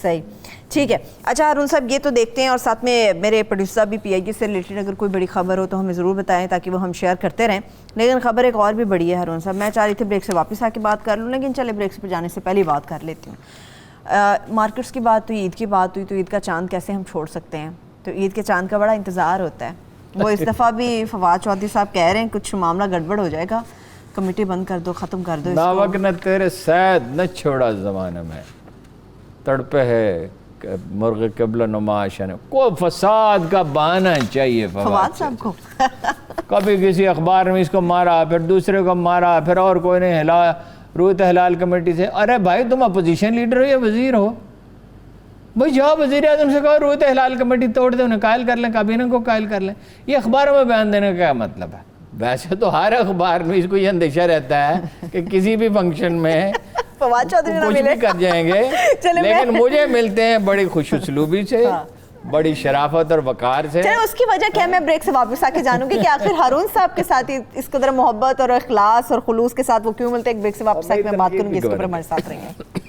صحیح ٹھیک ہے. اچھا ہارون صاحب یہ تو دیکھتے ہیں اور ساتھ میں میرے پروڈیوسر صاحب بھی پی آئی اے سے ریلیٹڈ اگر کوئی بڑی خبر ہو تو ہمیں ضرور بتائیں تاکہ وہ ہم شیئر کرتے رہیں. لیکن خبر ایک اور بھی بڑی ہے ہارون صاحب, میں چاہ رہی تھی بریک سے واپس آ کے بات کر لوں لیکن چلے بریک پہ جانے سے پہلے بات کر لیتی ہوں. مارکیٹس کی بات ہوئی, عید کی بات ہوئی, تو عید کا چاند کیسے ہم چھوڑ سکتے ہیں. تو عید کے چاند کا بڑا انتظار ہوتا ہے. وہ اس دفعہ بھی فواد چودھری صاحب کہہ رہے ہیں کچھ معاملہ گڑبڑ ہو جائے گا, کمیٹی بند کر دو, ختم کر دو اس کو. ناوک نہ تیرے سید نہ چھوڑا زمانہ میں, تڑپے ہے مرغ قبل نماشن, کو فساد کا بہانہ چاہیے فواد صاحب کو. کبھی کسی اخبار میں اس کو مارا, پھر دوسرے کو مارا, پھر اور کوئی نے ہلا رویت حلال کمیٹی سے. ارے بھائی تم اپوزیشن لیڈر ہو یا وزیر ہو, بھائی جاؤ وزیر اعظم سے کہو رویت حلال کمیٹی توڑ دیں, انہیں قائل کر لیں, کابینہ کو قائل کر لیں. یہ اخباروں میں بیان دینے کا کیا مطلب ہے؟ ویسے تو ہر اخبار میں اس کو یہ اندیشہ رہتا ہے کہ کسی بھی فنکشن میں فواد چودھری کچھ بھی کر جائیں گے, لیکن مجھے ملتے ہیں بڑی خوش اسلوبی سے, بڑی شرافت اور وقار سے. چلے اس کی وجہ کیا, میں بریک سے واپس آ کے جانوں گی کہ آخر ہارون صاحب کے ساتھ اس قدر محبت اور اخلاص اور خلوص کے ساتھ وہ کیوں ملتے ہیں. ایک بریک سے واپس آ کے میں بات کروں گی, اس کے اوپر ہمارے ساتھ رہیں گے.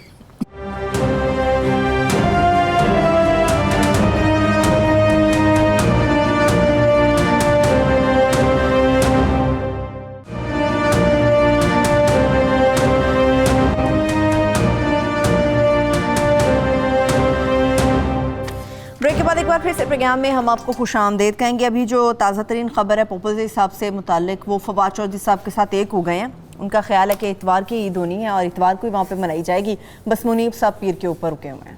بریک کے بعد ایک بار پھر سے پروگرام میں ہم آپ کو خوش آمدید کہیں گے. ابھی جو تازہ ترین خبر ہے پوپل صاحب سے متعلق, وہ فواد چودھری صاحب کے ساتھ ایک ہو گئے ہیں. ان کا خیال ہے کہ اتوار کی عید ہونی ہے اور اتوار کو ہی وہاں پہ منائی جائے گی, بس منیب صاحب پیر کے اوپر رکے ہوئے ہیں.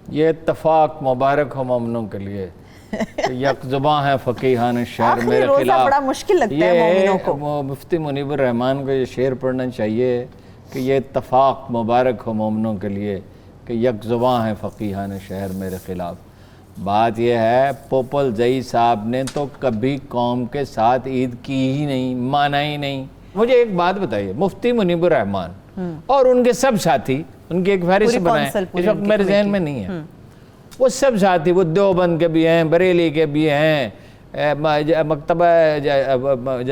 یہ اتفاق مبارک ہو مومنوں کے لیے, یک زباں ہے فقیہان شہر میرے خلاف. بڑا مشکل لگتا ہے مومنوں کو. مفتی منیب الرحمان کو یہ شعر پڑھنا چاہیے کہ یہ اتفاق مبارک ہو مومنوں کے لیے کہ یک زباں ہے فقیہان شہر میرے خلاف. بات یہ ہے پوپل زئی صاحب نے تو کبھی قوم کے ساتھ عید کی ہی نہیں, مانا ہی نہیں. مجھے ایک بات بتائیے, مفتی منیب الرحمان اور ان کے سب ساتھی, ان کی ایک فہرست بنائیں, اس وقت میرے ذہن میں نہیں ہے, وہ سب ساتھی, وہ دیوبند کے بھی ہیں, بریلی کے بھی ہیں, مکتبہ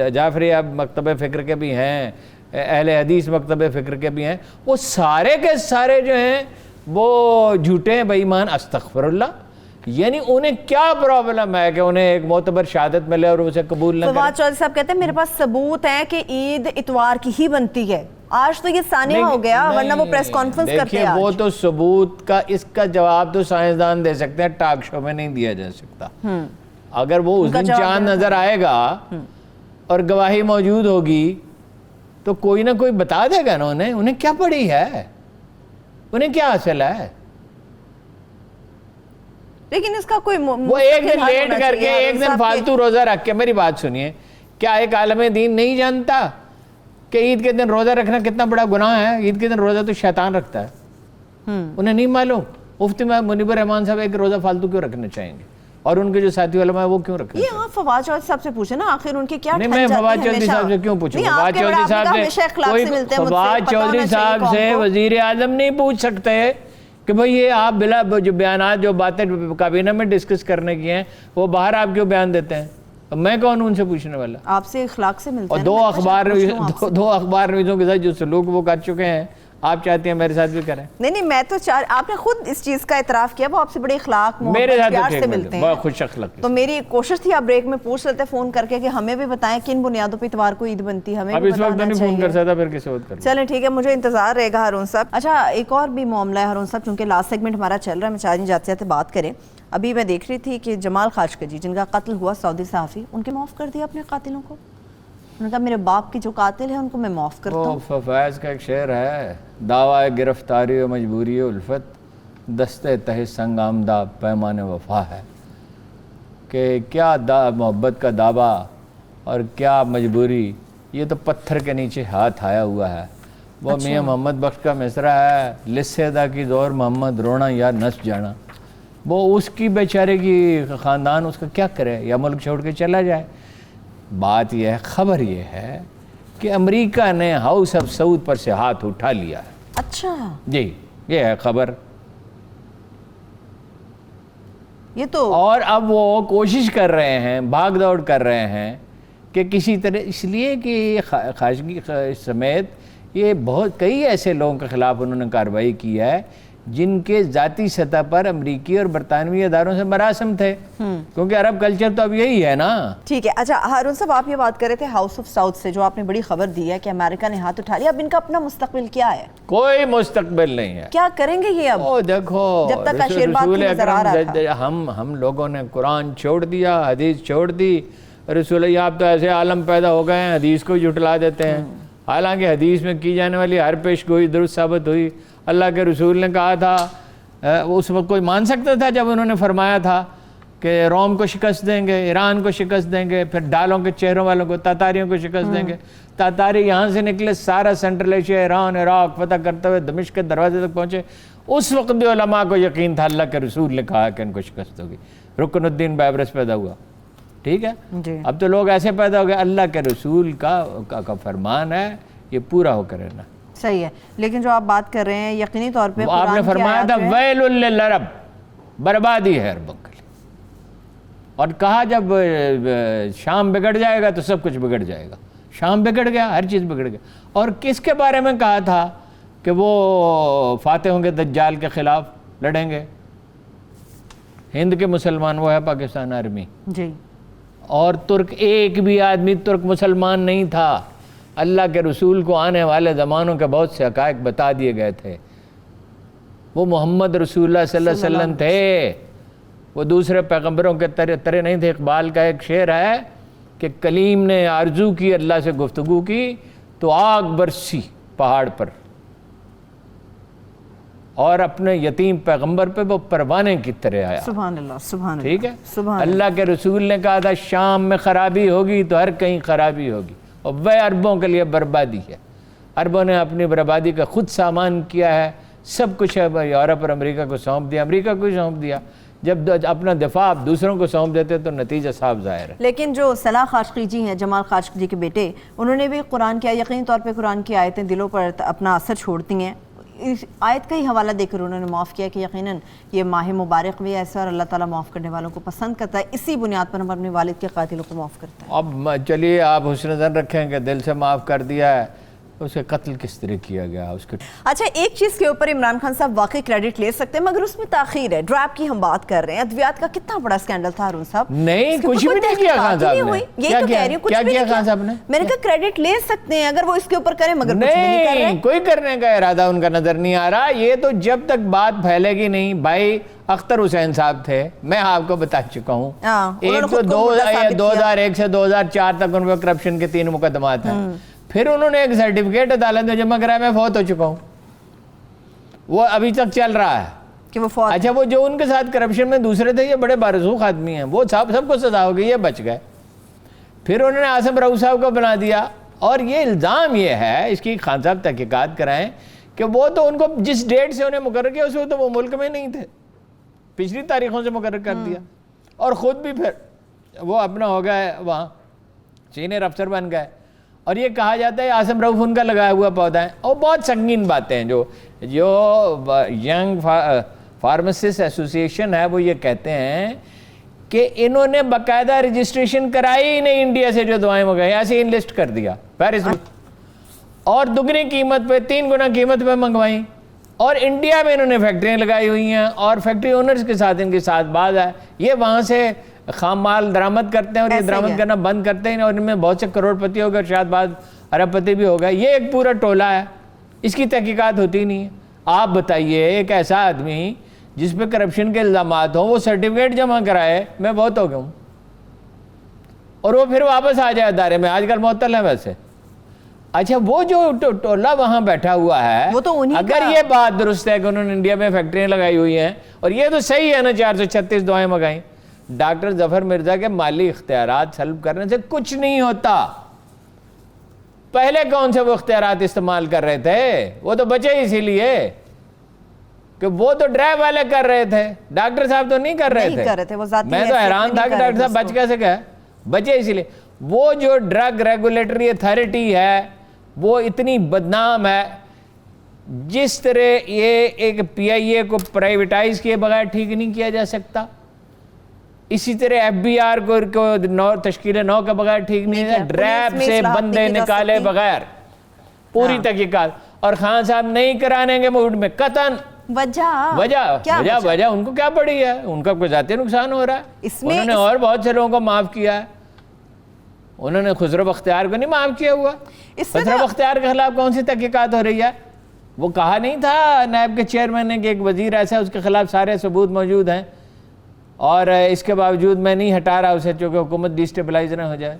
جعفریہ مکتبہ فکر کے بھی ہیں, اہل حدیث مکتبہ فکر کے بھی ہیں, وہ سارے کے سارے جو ہیں وہ جھوٹے ہیں, بے ایمان, استغفر اللہ. یعنی انہیں کیا پرابلم ہے کہ انہیں ایک معتبر شہادت ملے اور اسے قبول نہ کریں؟ فواد چودھری صاحب کہتے ہیں میرے پاس ثبوت ہے کہ عید اتوار کی ہی بنتی ہے. آج تو یہ ثانیہ ہو گیا, ورنہ وہ پریس کانفرنس کرتے ہیں. وہ تو ثبوت کا, اس کا جواب تو سائنسدان دے سکتے ہیں, ٹاک شو میں نہیں دیا جا سکتا. اگر وہ اس دن چاند نظر آئے گا اور گواہی موجود ہوگی تو کوئی نہ کوئی بتا دے گا نا انہیں کیا پڑی ہے, انہیں کیا حاصل ہے. لیکن اس کا کوئی وہ ایک دن لیٹ کر کے, ایک دن فالتو روزہ رکھ کے, میری بات سنیے, کیا ایک عالم دین نہیں جانتا کہ عید کے دن روزہ رکھنا کتنا بڑا گناہ ہے؟ عید کے دن روزہ تو شیطان رکھتا ہے. انہیں نہیں معلوم مفتی منیب الرحمان صاحب ایک روزہ فالتو کیوں رکھنا چاہیں گے, اور ان کے جو ساتھی علماء ہیں وہ کیوں رکھیں گے؟ یہ آپ فواد چودھری صاحب سے پوچھیں نا, آخر ان کے کیا نہیں, میں فواد چودھری صاحب سے کیوں پوچھوں؟ فواد چودھری صاحب سے وزیر اعظم نہیں پوچھ سکتے کہ بھئی یہ آپ بلا جو بیانات, جو باتیں کابینہ میں ڈسکس کرنے کی ہیں, وہ باہر آپ کیوں بیان دیتے ہیں؟ میں کون ہوں ان سے پوچھنے والا؟ آپ سے اخلاق سے ملتے ہیں. اور دو اخبار نویسوں کے ساتھ جو سلوک وہ کر چکے ہیں, آپ چاہتے ہیں میرے ساتھ بھی کریں؟ نہیں, میں تو آپ نے خود اس چیز کا اعتراف کیا, وہ آپ سے بڑے اخلاق محبت پیار سے ملتے ہیں, بہت خوش اخلاق. تو میری کوشش تھی آپ بریک میں پوچھ لیتے فون کر کے کہ ہمیں بھی بتائیں کن بنیادوں پہ اتوار کو عید بنتی ہے, ہمیں بھی بتانا چاہیے. اب اس وقت نہیں فون کر سکتا, پھر کسی وقت کر لیں. چلیں ٹھیک ہے, مجھے انتظار رہے گا ہارون صاحب. اچھا ایک اور بھی معاملہ ہے ہارون صاحب, چونکہ لاسٹ سیگمنٹ ہمارا چل رہا ہے, میں چاہ رہی جاتے جاتے بات کریں. ابھی میں دیکھ رہی تھی کہ جمال خاشقجی جن کا قتل ہوا, سعودی صحافی, ان کے معاف کر دیا اپنے قاتلوں کو. انہوں نے کہا میرے باپ کی جو قاتل ہے ان کو میں معاف کرتا ہوں. وہ فیض کا ایک شعر ہے, دعویٰ گرفتاری و مجبوری الفت, دستے تہ سنگ آمدہ پیمان وفا ہے. کہ کیا محبت کا دعویٰ اور کیا مجبوری, یہ تو پتھر کے نیچے ہاتھ آیا ہوا ہے. وہ میاں محمد بخش کا مصرع ہے, لسیدہ کی زور محمد رونا یا نس جانا. وہ اس کی بیچارے کی خاندان اس کا کیا کرے, یا ملک چھوڑ کے چلا جائے. بات یہ ہے, خبر یہ ہے کہ امریکہ نے ہاؤس آف سعود پر سے ہاتھ اٹھا لیا ہے. اچھا جی, یہ ہے خبر. یہ تو, اور اب وہ کوشش کر رہے ہیں, بھاگ دوڑ کر رہے ہیں کہ کسی طرح, اس لیے کہ خاشقجی سمیت یہ بہت کئی ایسے لوگوں کے خلاف انہوں نے کارروائی کی ہے جن کے ذاتی سطح پر امریکی اور برطانوی اداروں سے مراسم تھے، کیونکہ عرب کلچر تو اب یہی ہے نا۔ ٹھیک ہے، اچھا ہارون صاحب آپ یہ بات کر رہے تھے ہاؤس آف ساؤتھ سے، جو آپ نے بڑی خبر دی ہے کہ امریکہ نے ہاتھ اٹھا لیا، اب ان کا اپنا مستقبل کیا ہے؟ کوئی مستقبل نہیں ہے۔ کیا کریں گے یہ اب؟ دیکھو جب تک آشیرباد کی نظر آ رہا تھا ہم لوگوں نے قرآن چھوڑ دیا، حدیث چھوڑ دی، رسول اللہ آپ تو ایسے عالم پیدا ہو گئے ہیں حدیث کو جھٹلا دیتے ہیں، حالانکہ حدیث میں کی جانے والی ہر پیش گوئی درست ثابت ہوئی۔ اللہ کے رسول نے کہا تھا، اس وقت کوئی مان سکتا تھا جب انہوں نے فرمایا تھا کہ روم کو شکست دیں گے، ایران کو شکست دیں گے، پھر ڈالوں کے چہروں والوں کو، تاتاریوں کو شکست دیں گے۔ تاتاری یہاں سے نکلے، سارا سینٹرل ایشیا، ایران، عراق فتح کرتے ہوئے دمشق کے دروازے تک پہنچے۔ اس وقت بھی علماء کو یقین تھا اللہ کے رسول نے کہا کہ ان کو شکست ہوگی۔ رکن الدین بابرس پیدا ہوا، ٹھیک ہے؟ اب تو لوگ ایسے پیدا ہو گئے، اللہ کے رسول کا فرمان ہے، یہ پورا ہو کر رہنا۔ صحیح ہے، لیکن جو آپ بات کر رہے ہیں یقینی طور پہ آپ نے فرمایا تھا ویل للعرب، بربادی ہے عربوں کے لیے، اور کہا جب شام بگڑ جائے گا تو سب کچھ بگڑ جائے گا۔ شام بگڑ گیا، ہر چیز بگڑ گیا۔ اور کس کے بارے میں کہا تھا کہ وہ فاتح ہوں گے دجال کے خلاف لڑیں گے؟ ہند کے مسلمان، وہ ہے پاکستان آرمی جی، اور ترک، ایک بھی آدمی ترک مسلمان نہیں تھا۔ اللہ کے رسول کو آنے والے زمانوں کے بہت سے حقائق بتا دیے گئے تھے۔ وہ محمد رسول اللہ صلی اللہ علیہ وسلم تھے، وہ دوسرے پیغمبروں کے طرح نہیں تھے۔ اقبال کا ایک شعر ہے کہ کلیم نے آرزو کی اللہ سے گفتگو کی تو آگ برسی پہاڑ پر، اور اپنے یتیم پیغمبر پہ وہ پروانے کی طرح آیا۔ سبحان اللہ، سبحان اللہ، ٹھیک ہے، سبحان اللہ کے رسول نے کہا تھا شام میں خرابی ہوگی تو ہر کہیں خرابی ہوگی، اور وہ عربوں کے لیے بربادی ہے۔ عربوں نے اپنی بربادی کا خود سامان کیا ہے، سب کچھ ہے یورپ اور امریکہ کو سونپ دیا، امریکہ کو ہی سونپ دیا۔ جب اپنا دفاع آپ دوسروں کو سونپ دیتے تو نتیجہ صاف ظاہر ہے۔ لیکن جو صلاح خاشقی جی ہیں، جمال خاشقی جی کے بیٹے، انہوں نے بھی قرآن کیا، یقینی طور پہ قرآن کی آیتیں دلوں پر اپنا اثر چھوڑتی ہیں۔ اس آیت کا ہی حوالہ دے کر انہوں نے معاف کیا کہ یقیناً یہ ماہ مبارک بھی ایسا، اور اللہ تعالیٰ معاف کرنے والوں کو پسند کرتا ہے، اسی بنیاد پر ہم اپنے والد کے قاتلوں کو معاف کرتا ہے۔ اب چلیے آپ حسن ظن رکھیں کہ دل سے معاف کر دیا ہے، اسے قتل کس طرح کیا گیا اس کے؟ اچھا، ایک چیز کے اوپر عمران خان صاحب واقعی کریڈٹ لے سکتے ہیں، مگر اس میں تاخیر ہے۔ ڈراپ کی ہم بات کر رہے ہیں، ادویات کا کتنا بڑا سکینڈل تھا ہارون صاحب۔ نہیں، کچھ بھی نہیں کیا خان صاحب نے۔ یہی تو کہہ رہی ہوں، کچھ بھی نہیں خان صاحب نے؟ میں نے کہا کریڈٹ لے سکتے ہیں اگر وہ اس کے اوپر کریں، مگر کچھ بھی نہیں کر رہے۔ کوئی کرنے کا ارادہ ان کا نظر نہیں آ رہا۔ یہ تو جب تک بات پھیلے گی نہیں، بھائی اختر حسین صاحب تھے، میں آپ کو بتا چکا ہوں، ایک تو 2001 سے 2004 تک ان پہ کرپشن کے 3 مقدمات ہیں۔ پھر انہوں نے ایک سرٹیفکیٹ عدالت میں جمع کرایا، میں فوت ہو چکا ہوں، وہ ابھی تک چل رہا ہے کہ وہ فوت۔ اچھا، وہ جو ان کے ساتھ کرپشن میں دوسرے تھے، یہ بڑے بارسوخ آدمی ہیں، وہ سب کو سزا ہو گئی، یہ بچ گئے۔ پھر انہوں نے عاصم رؤوف صاحب کو بنا دیا، اور یہ الزام یہ ہے، اس کی خان صاحب تحقیقات کرائیں، کہ وہ تو ان کو جس ڈیٹ سے انہیں مقرر کیا اس وقت تو وہ ملک میں نہیں تھے، پچھلی تاریخوں سے مقرر کر دیا، اور خود بھی پھر وہ اپنا ہو گئے، وہاں سینئر افسر بن گئے۔ اور یہ کہا جاتا ہے عاصم رؤوف ان کا لگایا ہوا پودا ہے، اور بہت سنگین باتیں ہیں۔ جو ینگ فارماسسٹ ایسوسی ایشن ہے، وہ یہ کہتے ہیں کہ انہوں نے باقاعدہ رجسٹریشن کرائی ہی نہیں انڈیا سے جو دوائیں منگائی، ایسے انلسٹ کر دیا پیرس میں، اور دگنی قیمت پہ 3 گنا قیمت پہ منگوائیں، اور انڈیا میں انہوں نے فیکٹریاں لگائی ہوئی ہیں، اور فیکٹری اونرز کے ساتھ ان کے ساتھ باز ہے، یہ وہاں سے خام مال درآمد کرتے ہیں، اور یہ درآمد کرنا بند کرتے ہیں، اور ان میں بہت سے کروڑ پتی ہو گئے، شاید بعض ارب پتی بھی ہو گئے۔ یہ ایک پورا ٹولہ ہے، اس کی تحقیقات ہوتی نہیں ہے۔ آپ بتائیے، ایک ایسا آدمی جس پہ کرپشن کے الزامات ہوں، وہ سرٹیفکیٹ جمع کرائے، میں بہت ہو گیا ہوں، اور وہ پھر واپس آ جائے ادارے میں، آج کل معطل ہے ویسے۔ اچھا، وہ جو ٹولہ وہاں بیٹھا ہوا ہے، وہ تو اگر یہ بات درست ہے کہ انہوں نے انڈیا میں فیکٹریاں لگائی ہوئی ہیں، اور یہ تو صحیح ہے نا 436 دعائیں منگائیں، ڈاکٹر ظفر مرزا کے مالی اختیارات سلب کرنے سے کچھ نہیں ہوتا۔ پہلے کون سے وہ اختیارات استعمال کر رہے تھے؟ وہ تو بچے اسی لیے کہ وہ تو ڈرائیو والے کر رہے تھے، ڈاکٹر صاحب تو نہیں کر رہے تھے۔ میں تو حیران تھا کہ ڈاکٹر صاحب بچ کیسے گئے، بچے اسی لیے۔ وہ جو ڈرگ ریگولیٹری اتھارٹی ہے وہ اتنی بدنام ہے، جس طرح یہ ایک پی آئی اے کو پرائیویٹائز کیے بغیر ٹھیک نہیں کیا جا سکتا، اسی طرح ایف بی آر کو تشکیل 9 کے بغیر ٹھیک نہیں ہے، ڈریپ سے بندے نکالے بغیر پوری تحقیقات، اور خان صاحب نہیں کرانے کے موڈ میں قطعاً وجہ ان کو کیا پڑی ہے، ان کا کوئی ذاتی نقصان ہو رہا ہے، انہوں نے اور بہت سے لوگوں کو معاف کیا ہے، انہوں نے خسرو بختیار کو نہیں معاف کیا ہوا. خسرو بختیار کے خلاف کون سی تحقیقات ہو رہی ہے؟ وہ کہا نہیں تھا نیب کے چیئرمین نے کہ ایک وزیر ایسا ہے اس کے خلاف سارے ثبوت موجود ہیں اور اس کے باوجود میں نہیں ہٹا رہا اسے چونکہ حکومت ڈی اسٹیبلائز نہ ہو جائے.